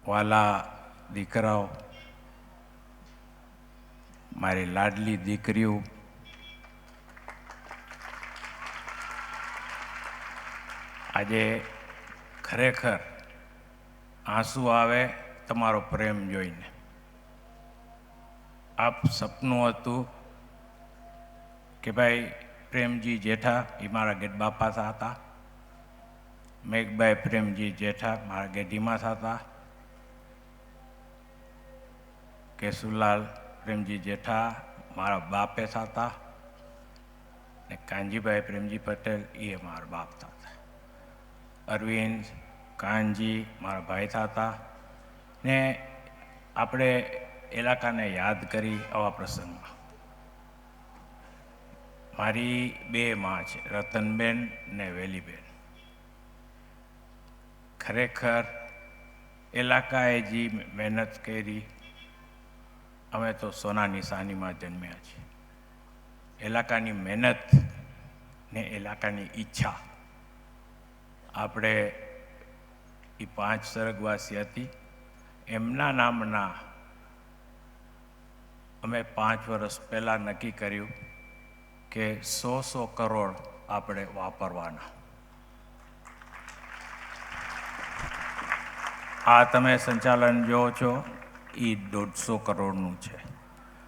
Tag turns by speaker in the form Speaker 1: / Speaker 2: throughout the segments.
Speaker 1: વાલા દીકરાઓ, મારી લાડલી દીકરીઓ, આજે ખરેખર આંસુ આવે તમારો પ્રેમ જોઈને. આપ સપનું હતું કે ભાઈ પ્રેમજી જેઠા એ મારા ગેટ બાપા હતા, મેઘભાઈ પ્રેમજી જેઠા મારા ગેડીમાં હતા, કેશુલાલ પ્રેમજી જેઠા મારા બાપે હતા, ને કાનજીભાઈ પ્રેમજી પટેલ એ મારા બાપ હતા. અરવિંદ કાનજી મારા ભાઈ હતા. ને આપણે ઇલાકાને યાદ કરી આવા પ્રસંગમાં. મારી બે માં છે, રતનબેન ને વેલીબેન. ખરેખર ઇલાકાએ જે મહેનત કરી, અમે તો સોના નિશાનીમાં જન્મ્યા છીએ. ઇલાકાની મહેનત ને ઇલાકાની ઈચ્છા, આપણે એ 5 સ્વર્ગવાસી હતી એમના નામના અમે 5 વર્ષ પહેલાં નક્કી કર્યું કે 100 કરોડ આપણે વાપરવાના. આ તમે સંચાલન જો છો એ 150 કરોડનું છે.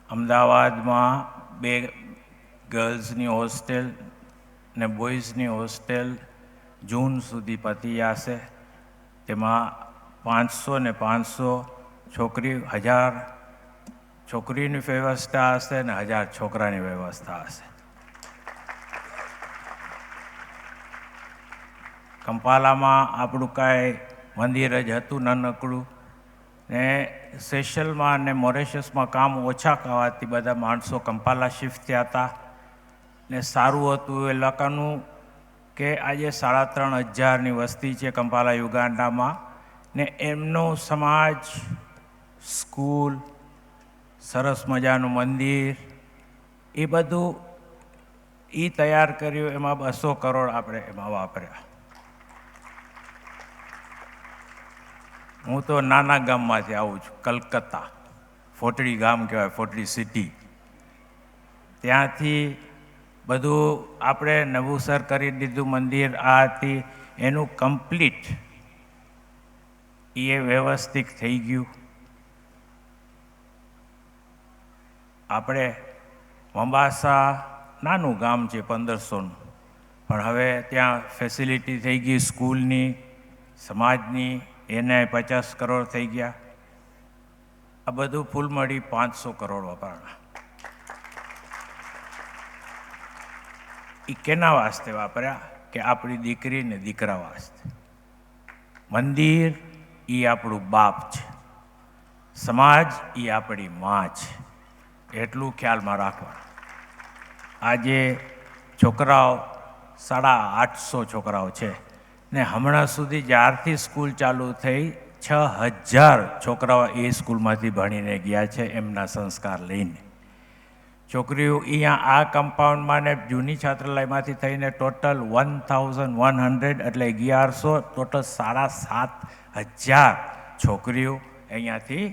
Speaker 1: અમદાવાદમાં 2 ગર્લ્સની હોસ્ટેલ ને બોયઝની હોસ્ટેલ જૂન સુધી પતી જશે. તેમાં 500 ને 500 છોકરી, 1000 છોકરીની વ્યવસ્થા હશે ને 1000 છોકરાની વ્યવસ્થા હશે. કંપાલામાં આપણું કાંઈ મંદિર જ હતું નાનકડું, ને સેશલમાં અને મોરેશિયસમાં કામ ઓછા ખાવાથી બધા માણસો કંપાલા શિફ્ટ થયા હતા. ને સારું હતું એ લોકોનું કે આજે 3500ની વસ્તી છે કંપાલા યુગાન્ડામાં, ને એમનો સમાજ, સ્કૂલ, સરસ મજાનું મંદિર, એ બધું એ તૈયાર કર્યું. એમાં 200 કરોડ આપણે એમાં વાપર્યા. હું તો નાના ગામમાંથી આવું છું, કલકત્તા, ફોટડી ગામ કહેવાય, ફોટડી સિટી. ત્યાંથી બધું આપણે નવુંસર કરી દીધું મંદિર. આ હતી એનું કમ્પ્લીટ, એ વ્યવસ્થિત થઈ ગયું. આપણે વંબાસા નાનું ગામ છે 1500નું, પણ હવે ત્યાં ફેસિલિટી થઈ ગઈ સ્કૂલની, સમાજની, એને 50 કરોડ થઈ ગયા. આ બધું ફૂલ મળી 500 કરોડ વાપરવાના. એ કેના વાસ્તે વાપર્યા? કે આપણી દીકરી ને દીકરા વાસ્તે. મંદિર એ આપણું બાપ છે, સમાજ એ આપણી માં છે, એટલું ખ્યાલમાં રાખવાનું. આજે છોકરાઓ 850 છોકરાઓ છે, ને હમણાં સુધી જ્યારથી સ્કૂલ ચાલુ થઈ 6000 છોકરાઓ એ સ્કૂલમાંથી ભણીને ગયા છે એમના સંસ્કાર લઈને. છોકરીઓ અહીંયા આ કમ્પાઉન્ડમાં ને જૂની છાત્રાલયમાંથી થઈને ટોટલ 1100 એટલે 1100, ટોટલ 7500 છોકરીઓ અહીંયાથી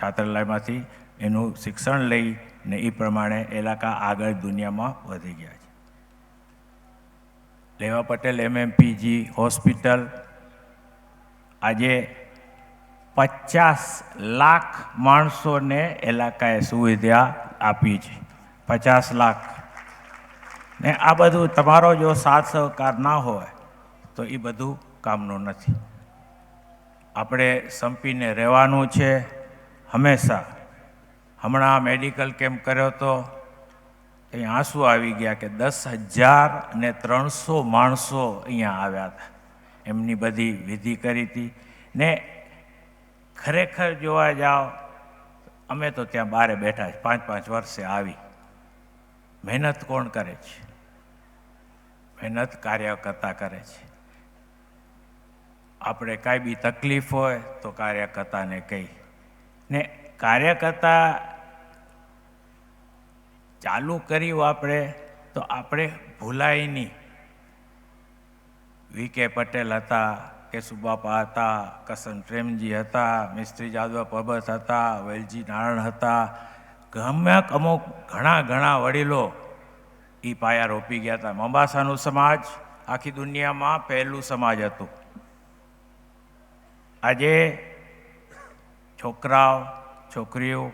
Speaker 1: છાત્રાલયમાંથી એનું શિક્ષણ લઈને એ પ્રમાણે ઇલાકા આગળ દુનિયામાં વધી ગયા છે. લેવા પટેલ MMPG હોસ્પિટલ આજે 50 લાખ માણસોને ઇલાકાએ સુવિધા આપી છે. 50 લાખ. ને આ બધું તમારો જો સાથ સહકાર ના હોય તો એ બધું કામનું નથી. આપણે સંપીને રહેવાનું છે હંમેશા. હમણાં મેડિકલ કેમ્પ કર્યો તો અહીંયા આંસુ આવી ગયા કે 10,300 માણસો અહીંયા આવ્યા હતા. એમની બધી વિધિ કરી હતી. ને ખરેખર જોવા જાઓ, અમે તો ત્યાં બારે બેઠા છે, 5-5 વર્ષે આવી. મહેનત કોણ કરે છે? મહેનત કાર્યકર્તા કરે છે. આપણે કાંઈ બી તકલીફ હોય તો કાર્યકર્તાને કહી, ને કાર્યકર્તા ચાલુ કર્યું આપણે તો આપણે ભૂલાય નહીં. VK પટેલ હતા, કેશુબાપા હતા, કસન પ્રેમજી હતા, મિસ્ત્રી જાદવ પરબત હતા, વેલજી નારાયણ હતા, અમુક ઘણા વડીલો એ પાયા રોપી ગયા હતા. મોંબાસાનું સમાજ આખી દુનિયામાં પહેલું સમાજ હતું. આજે છોકરાઓ છોકરીઓ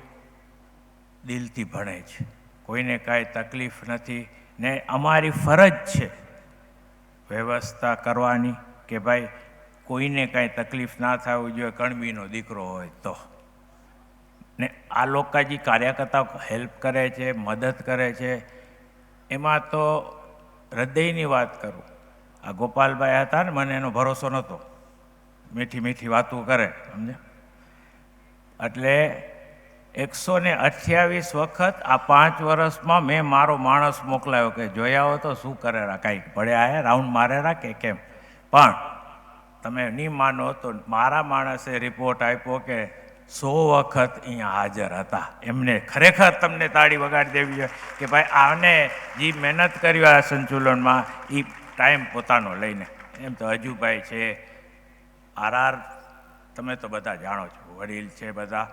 Speaker 1: દિલથી ભણે છે, કોઈને કાંઈ તકલીફ નથી. ને અમારી ફરજ છે વ્યવસ્થા કરવાની કે ભાઈ કોઈને કાંઈ તકલીફ ના થવી જોઈએ, કણબીનો દીકરો હોય તો. ને આ લોકો જે કાર્યકર્તાઓ હેલ્પ કરે છે, મદદ કરે છે, એમાં તો હૃદયની વાત કરું. આ ગોપાલભાઈ હતા ને, મને એનો ભરોસો નહોતો, મીઠી વાતો કરે, સમજે. એટલે 128 વખત આ 5 વર્ષમાં મેં મારો માણસ મોકલાયો કે જોયા હો તો શું કરેરા, કાંઈક પડ્યા હે, રાઉન્ડ મારેરા કે કેમ. પણ તમે નહીં માનો તો મારા માણસે રિપોર્ટ આપ્યો કે 100 વખત અહીંયા હાજર હતા. એમને ખરેખર તમને તાળી વગાડી દેવી જોઈએ કે ભાઈ આને જે મહેનત કરી આ સંચુલનમાં એ ટાઈમ પોતાનો લઈને. એમ તો હજુભાઈ છે, આરઆર તમે તો બધા જાણો છો, વડીલ છે બધા.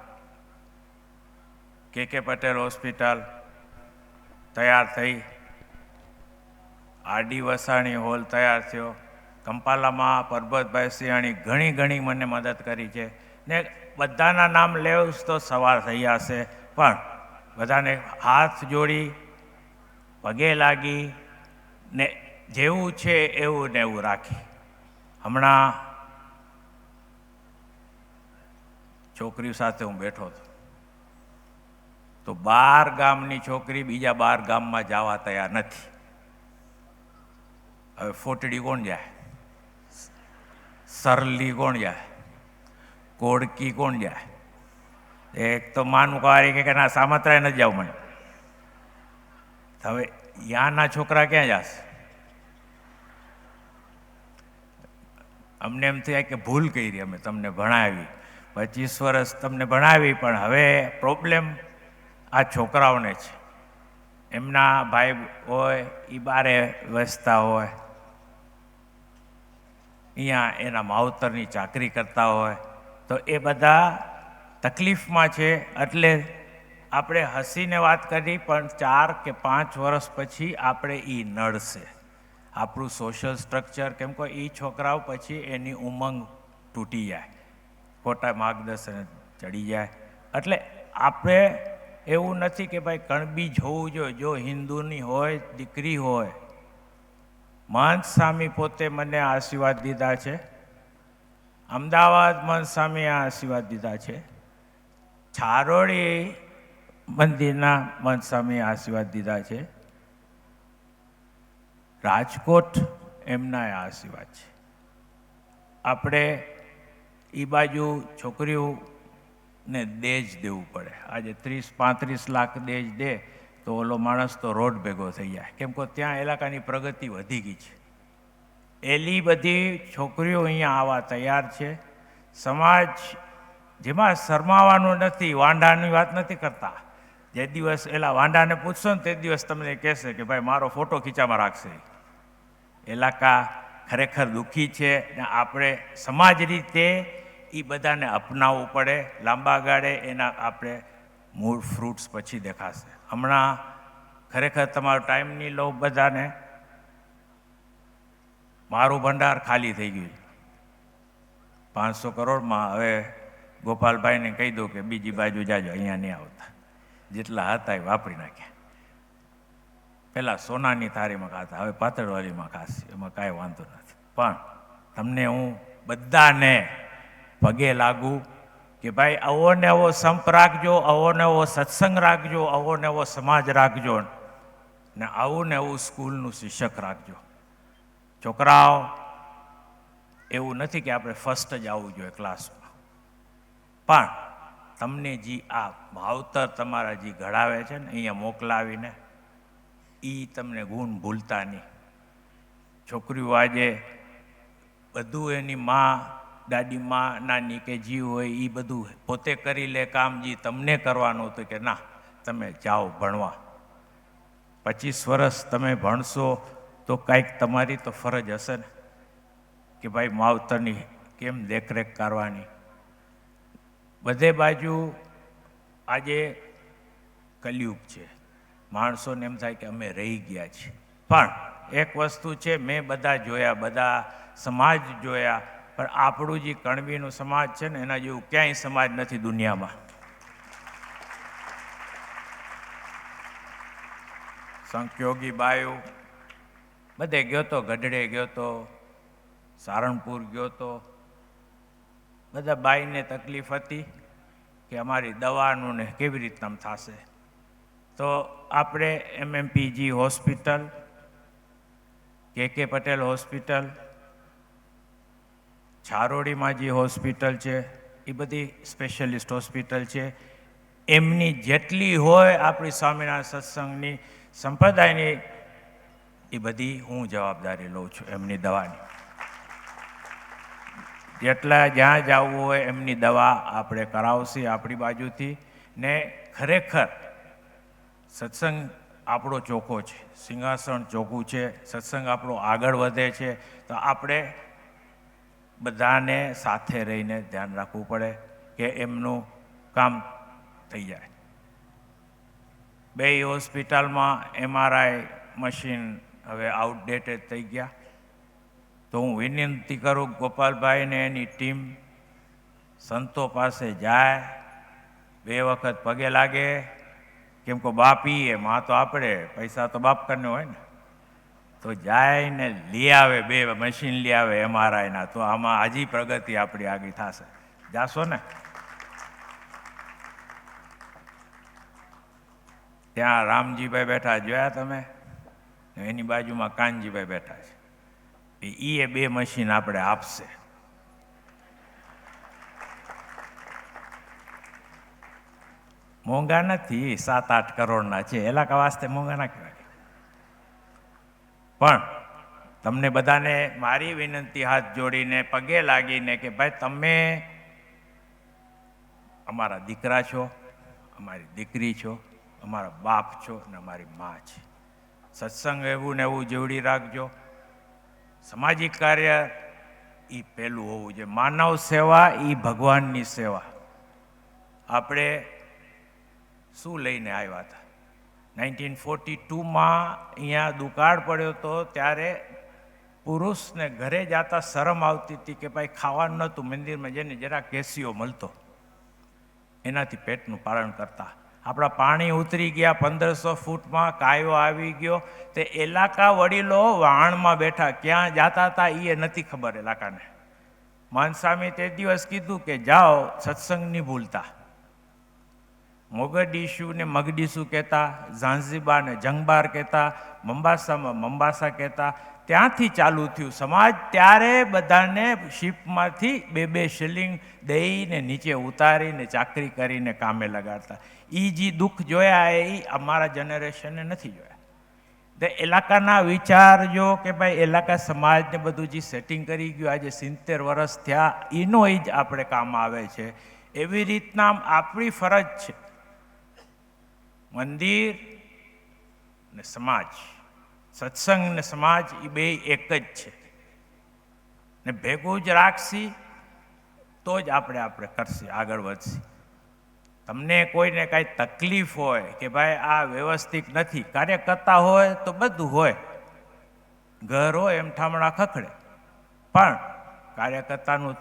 Speaker 1: કે પટેલ હોસ્પિટલ તૈયાર થઈ, આરડી વસાણી હોલ તૈયાર થયો, કંપાલામાં પરબતભાઈ સિંહાણી ઘણી મને મદદ કરી છે. ને બધાના નામ લેવું તો સવાર થઈ જશે, પણ બધાને હાથ જોડી પગે લાગી ને જેવું છે એવું ને એવું રાખી. હમણાં છોકરીઓ સાથે હું બેઠો હતો તો 12 ગામની છોકરી બીજા 12 ગામમાં જવા તૈયાર નથી. હવે ફોટડી કોણ જાય, સરલી કોણ જાય, કોડકી કોણ જાય? એક તો માનું કવારી કે ના સામત્રાએ નથી જાવ મને. હવે યાના છોકરા ક્યાં જશે? અમને એમ થાય કે ભૂલ કરી, અમે તમને ભણાવી 25 વર્ષ તમને ભણાવી, પણ હવે પ્રોબ્લેમ આ છોકરાઓને છે. એમના ભાઈ હોય એ બારે વસતા હોય, અહીંયા એના માવતરની ચાકરી કરતા હોય, તો એ બધા તકલીફમાં છે. એટલે આપણે હસીને વાત કરી, પણ 4 કે 5 વર્ષ પછી આપણે એ નડશે આપણું સોશિયલ સ્ટ્રક્ચર. કેમ કે એ છોકરાઓ પછી એની ઉમંગ તૂટી જાય, ખોટા માર્ગદર્શન ચડી જાય. એટલે આપણે એવું નથી કે ભાઈ કણબી જોવું જોઈએ. જો હિન્દુની હોય દીકરી હોય, મહંત સ્વામી પોતે મને આશીર્વાદ દીધા છે, અમદાવાદ મહંત સ્વામીએ આશીર્વાદ દીધા છે, છારોડી મંદિરના મહંત સ્વામીએ આશીર્વાદ દીધા છે, રાજકોટ એમના આશીર્વાદ છે. આપણે એ બાજુ છોકરીઓને દેજ દેવું પડે. આજે 30-35 લાખ દેજ દે તો ઓલો માણસ તો રોડ ભેગો થઈ જાય, કેમ કે ત્યાં ઇલાકાની પ્રગતિ વધી ગઈ છે. એલી બધી છોકરીઓ અહીંયા આવવા તૈયાર છે. સમાજ જેમાં શરમાવાનું નથી, વાંઢાની વાત નથી કરતા. જે દિવસ એલા વાંઢાને પૂછશો ને તે દિવસ તમને કહેશે કે ભાઈ મારો ફોટો ખીચામાં રાખશે. ઇલાકા ખરેખર દુઃખી છે ને આપણે સમાજ રીતે એ બધાને અપનાવવું પડે. લાંબા ગાળે એના આપણે મૂળ ફ્રૂટ્સ પછી દેખાશે. હમણાં ખરેખર તમારો ટાઈમ નહીં લો બધાને. મારું ભંડાર ખાલી થઈ ગયું 500 કરોડમાં. હવે ગોપાલભાઈને કહી દઉં કે બીજી બાજુ જાજો, અહીંયા નહીં આવતા. જેટલા હતા એ વાપરી નાખ્યા. પહેલાં સોનાની થાળીમાં ખાતા, હવે પાતળવાળીમાં ખાશે, એમાં કાંઈ વાંધો નથી. પણ તમને હું બધાને પગે લાગુ કે ભાઈ આવો ને આવો સંપ રાખજો, આવો ને આવો સત્સંગ રાખજો, આવો ને આવો સમાજ રાખજો, ને આવું ને આવું સ્કૂલનું શિક્ષક રાખજો. છોકરાઓ એવું નથી કે આપણે ફર્સ્ટ જ આવવું જોઈએ ક્લાસમાં, પણ તમને જે આ ભાવતર તમારા જે ઘડાવે છે ને અહીંયા મોકલાવીને, એ તમને ગુણ ભૂલતા નહીં. છોકરીઓ આજે બધું એની માં, દાદી માં, નાની કે જી હોય એ બધું પોતે કરી લે કામ, જે તમને કરવાનું હતું કે ના તમે જાઓ ભણવા. 25 વર્ષ તમે ભણશો તો કાંઈક તમારી તો ફરજ હશે ને કે ભાઈ માવતરની કેમ દેખરેખ કરવાની. બધે બાજુ આજે કલયુગ છે. માણસોને એમ થાય કે અમે રહી ગયા છીએ, પણ એક વસ્તુ છે, મેં બધા જોયા, બધા સમાજ જોયા, પણ આપણું જે કણબીનું સમાજ છે ને એના જેવું ક્યાંય સમાજ નથી દુનિયામાં. સંયોગી બાયું બધે ગયો તો, ગઢડે ગયો તો, સારણપુર ગયો તો, બધા બાઈને તકલીફ હતી કે અમારી દવાનું ને કેવી રીતના થશે. તો આપણે MMPG hospital, KK Patel hospital, છારોડીમાં જે હોસ્પિટલ છે એ બધી સ્પેશિયલિસ્ટ હોસ્પિટલ છે. એમની જેટલી હોય આપણી સ્વામિનારાયણ સત્સંગની સંપ્રદાયની, એ બધી હું જવાબદારી લઉં છું એમની દવાની. જેટલા જ્યાં જવું હોય એમની દવા આપણે કરાવશી આપણી બાજુથી. ને ખરેખર સત્સંગ આપણો ચોખ્ખો છે, સિંહાસન ચોખ્ખું છે, સત્સંગ આપણો આગળ વધે છે, તો આપણે બધાને સાથે રહીને ધ્યાન રાખવું પડે કે એમનું કામ થઈ જાય. બે હોસ્પિટલમાં MRI મશીન હવે આઉટડેટેડ થઈ ગયા. તો હું વિનંતી કરું ગોપાલભાઈને એની ટીમ સંતો પાસે જાય, 2 વખત પગે લાગે, કેમ કે બાપ ઈ માં તો આપણે, પૈસા તો બાપ કરને હોય ને, તો જાય ને લઈ આવે, 2 મશીન લઈ આવે MRIના. તો આમાં હજી પ્રગતિ આપણી આગળ થશે. જાશો ને? ત્યાં રામજીભાઈ બેઠા જોયા તમે, એની બાજુમાં કાનજીભાઈ બેઠા છે. એ 2 મશીન આપણે આપશે. મોંઘા નથી, 7-8 કરોડના છે, એલાકા વાસ્તે મોંઘા ના કહેવાય. પણ તમને બધાને મારી વિનંતી હાથ જોડીને પગે લાગીને કે ભાઈ તમે અમારા દીકરા છો, અમારી દીકરી છો, અમારા બાપ છો ને અમારી મા છે. સત્સંગ એવું ને એવું જોડી રાખજો. સામાજિક કાર્ય એ પહેલું હોવું જોઈએ. માનવ સેવા એ ભગવાનની સેવા. આપણે શું લઈને આવ્યા હતા? 1942માં અહીંયા દુકાળ પડ્યો હતો, ત્યારે પુરુષને ઘરે જતા શરમ આવતી હતી કે ભાઈ ખાવાનું નહોતું, મંદિરમાં જઈને જરા કેસીઓ મળતો, એનાથી પેટનું પાલન કરતા. આપણા પાણી ઉતરી ગયા 1500 ફૂટમાં, કાયો આવી ગયો, તે એલાકા વડીલો વાણમાં બેઠા, ક્યાં જતા હતા એ નથી ખબર એલાકાને. માનસ્વામી તે દિવસ કીધું કે જાઓ સત્સંગ નહીં ભૂલતા. મોગડીશુ ને મગડીશુ કહેતા, ઝાંઝીબાર ને જંગબાર કહેતા, મંબાસામાં મંબાસા કહેતા. ત્યાંથી ચાલુ થયું સમાજ. ત્યારે બધાને શિપમાંથી 2 શિલિંગ દઈને નીચે ઉતારીને ચાકરી કરીને કામે લગાડતા. એ જે દુઃખ જોયા એ અમારા જનરેશને નથી જોયા. તો એલાકાના વિચારજો કે ભાઈ એલાકા સમાજને બધું જે સેટિંગ કરી ગયું, આજે 70 વર્ષ થયા, એનો જ આપણે કામ આવે છે. એવી રીતના આપણી ફરજ છે. મંદિર ને સમાજ, સત્સંગ ને સમાજ એ 2 એક જ છે ને ભેગું જ રાખશી તો જ આપણે કરશી, આગળ વધશી. તમને કોઈને કાંઈ તકલીફ હોય કે ભાઈ આ વ્યવસ્થિત નથી, કાર્યકર્તા હોય તો બધું હોય, ઘર હોય એમ ઠામણા ખખડે, પણ કાર્યકર્તાનું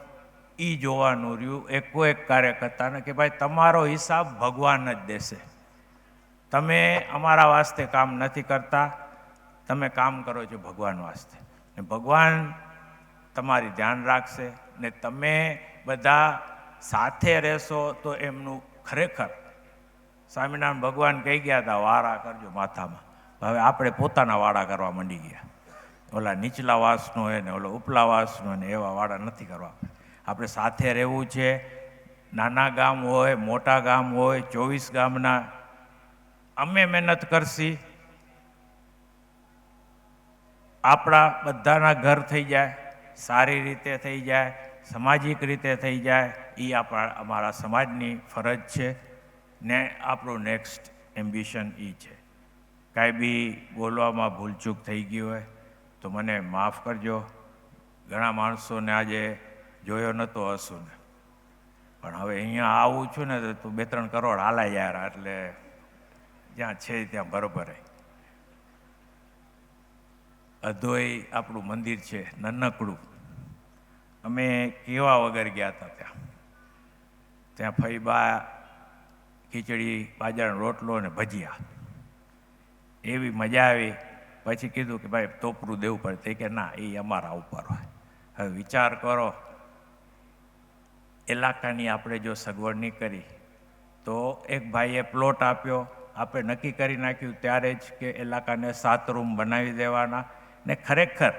Speaker 1: એ જોવાનું રહ્યું એક કાર્યકર્તાને કે ભાઈ તમારો હિસાબ ભગવાન જ દેશે. તમે અમારા વાસ્તે કામ નથી કરતા, તમે કામ કરો છો ભગવાન વાસ્તે, ને ભગવાન તમારી ધ્યાન રાખશે ને તમે બધા સાથે રહેશો તો એમનું ખરેખર. સ્વામિનારાયણ ભગવાન કહી ગયા હતા વારા કરજો માથામાં. હવે આપણે પોતાના વાડા કરવા માંડી ગયા. ઓલા નીચલા વાસનો હોય ને ઓલો ઉપલા વાસનો હોય ને એવા વાડા નથી કરવા. આપણે સાથે રહેવું છે. નાના ગામ હોય, મોટા ગામ હોય, 24 ગામના અમે મહેનત કરશી, આપણા બધાના ઘર થઈ જાય, સારી રીતે થઈ જાય, સામાજિક રીતે થઈ જાય. એ અમારા સમાજની ફરજ છે ને આપણું નેક્સ્ટ એમ્બિશન એ છે. કાંઈ બી બોલવામાં ભૂલચૂક થઈ ગઈ હોય તો મને માફ કરજો. ઘણા માણસોને આજે જોયો નહોતો હસુને, પણ હવે અહીંયા આવું છું ને તો 2-3 કરોડ હાલાય યાર, એટલે જ્યાં છે ત્યાં બરોબર. અધોઈ આપણું મંદિર છે નાનકડું, અમે કેવા વગર ગયા હતા ત્યાં ફઈબા ખીચડી, બાજરાનો રોટલો અને ભજીયા, એવી મજા આવી. પછી કીધું કે ભાઈ તોપરું દેવું પડે, તે કે ના, એ અમારા ઉપર હોય. હવે વિચાર કરો, ઇલાકાની આપણે જો સગવડ નહીં કરી તો એક ભાઈએ પ્લોટ આપ્યો, આપણે નક્કી કરી નાખ્યું ત્યારે જ કે ઇલાકાને 7 રૂમ બનાવી દેવાના, ને ખરેખર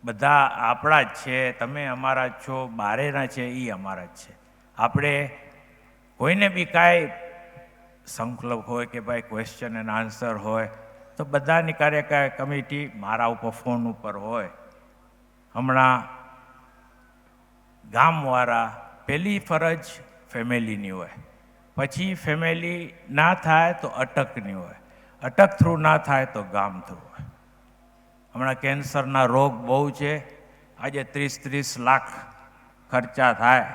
Speaker 1: બધા આપણા જ છે, તમે અમારા જ છો, બારેના છે એ અમારા જ છે. આપણે કોઈને બી કાંઈ સંકલ્પ હોય કે ભાઈ ક્વેશ્ચન એન્ડ આન્સર હોય તો બધાની કાર્યકારી કમિટી મારા ઉપર ફોન ઉપર હોય. હમણાં ગામવાળા, પહેલી ફરજ ફેમિલીની હોય, પછી ફેમિલી ના થાય તો અટકની હોય, અટક થ્રુ ના થાય તો ગામ થ્રુ હોય. હમણાં કેન્સરના રોગ બહુ છે, આજે 30-30 લાખ ખર્ચા થાય,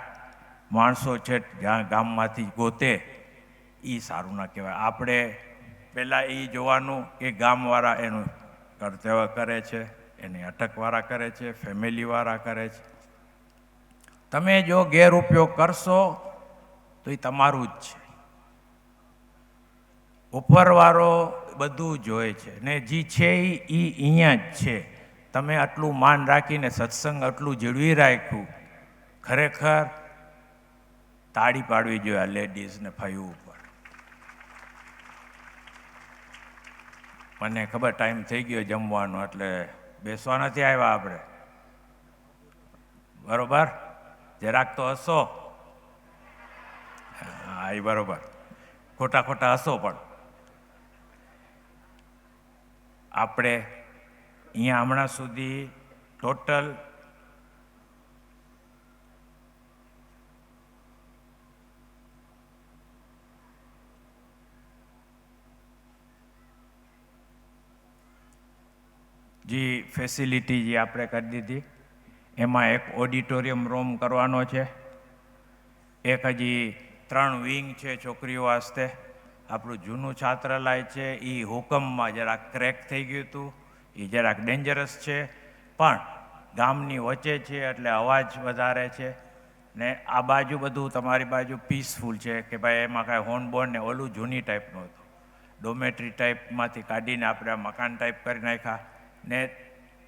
Speaker 1: માણસો છે જ્યાં ગામમાંથી ગોતે, એ સારું ના કહેવાય. આપણે પહેલાં એ જોવાનું કે ગામવાળા એનું કર્તવ્ય કરે છે, એની અટકવાળા કરે છે, ફેમિલીવાળા કરે છે. તમે જો ગેરઉપયોગ કરશો તો એ તમારું જ છે. ઉપરવાળો બધું જોવે છે ને જે છે એ અહીંયા જ છે. તમે આટલું માન રાખીને સત્સંગ આટલું જળવી રાખ્યું, ખરેખર તાળી પાડવી જોઈએ આ લેડીઝને ફાઈવ ઉપર. મને ખબર ટાઈમ થઈ ગયો જમવાનો, એટલે બેસવા નથી આવ્યા આપણે, બરોબર? જરાક તો હસો. હા, એ બરોબર, ખોટા ખોટા હસો. પણ આપણે અહીંયા હમણાં સુધી ટોટલ જે ફેસિલિટી જે આપણે કરી દીધી, એમાં એક ઓડિટોરિયમ રૂમ કરવાનો છે, એક હજી 3 વિંગ છે છોકરીઓ વાસ્તે. આપણું જૂનું છાત્રાલય છે એ હુકમમાં જરાક ક્રેક થઈ ગયું હતું, એ જરાક ડેન્જરસ છે, પણ ગામની વચ્ચે છે એટલે અવાજ વધારે છે. ને આ બાજુ બધું તમારી બાજુ પીસફુલ છે કે ભાઈ એમાં કાંઈ હોર્ન બોર્ન ને ઓલું જૂની ટાઈપનું હતું, ડોમેટ્રી ટાઈપમાંથી કાઢીને આપણે મકાન ટાઈપ કરી નાખ્યા. ને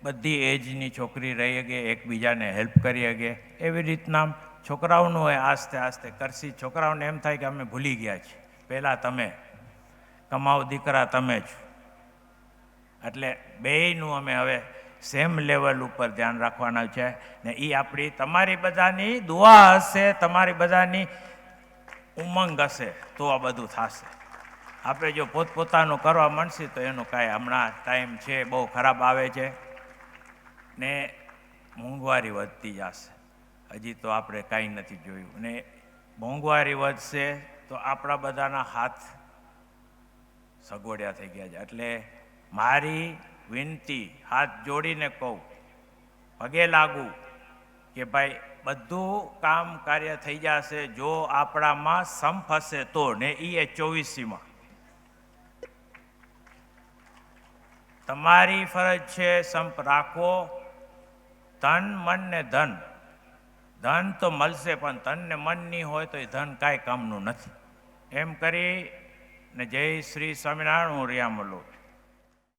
Speaker 1: બધી એજની છોકરી રહી શકે, એકબીજાને હેલ્પ કરી શકે. એવી રીતના છોકરાઓનું હોય, આસ્તે આસ્તે કરશી. છોકરાઓને એમ થાય કે અમે ભૂલી ગયા છીએ, પહેલાં તમે કમાવ દીકરા તમે જ. એટલે બેયનું અમે હવે સેમ લેવલ ઉપર ધ્યાન રાખવાના છે. ને એ આપણી તમારી બધાની દુઆ હશે, તમારી બધાની ઉમંગ હશે તો આ બધું થશે. આપણે જો પોતપોતાનું કરવા માંડશે તો એનું કાંઈ, હમણાં ટાઈમ છે બહુ ખરાબ આવે છે ને મોંઘવારી વધતી જશે. હજી તો આપણે કાંઈ નથી જોયું, ને મોંઘવારી વધશે તો આપણા બધાના હાથ સગવડિયા થઈ ગયા છે. એટલે મારી વિનંતી, હાથ જોડીને કહું, પગે લાગુ કે ભાઈ બધું કામ કાર્ય થઈ જશે જો આપણામાં સંપ હશે તો, ને એ 24માં તમારી ફરજ છે સંપ રાખવો. તન મન ને ધન, ધન તો મળશે પણ તન ને મન નહીં હોય તો એ ધન કાંઈ કામનું નથી. એમ કરી ને જય શ્રી સ્વામિનારાયણ. હું રિયા મલો.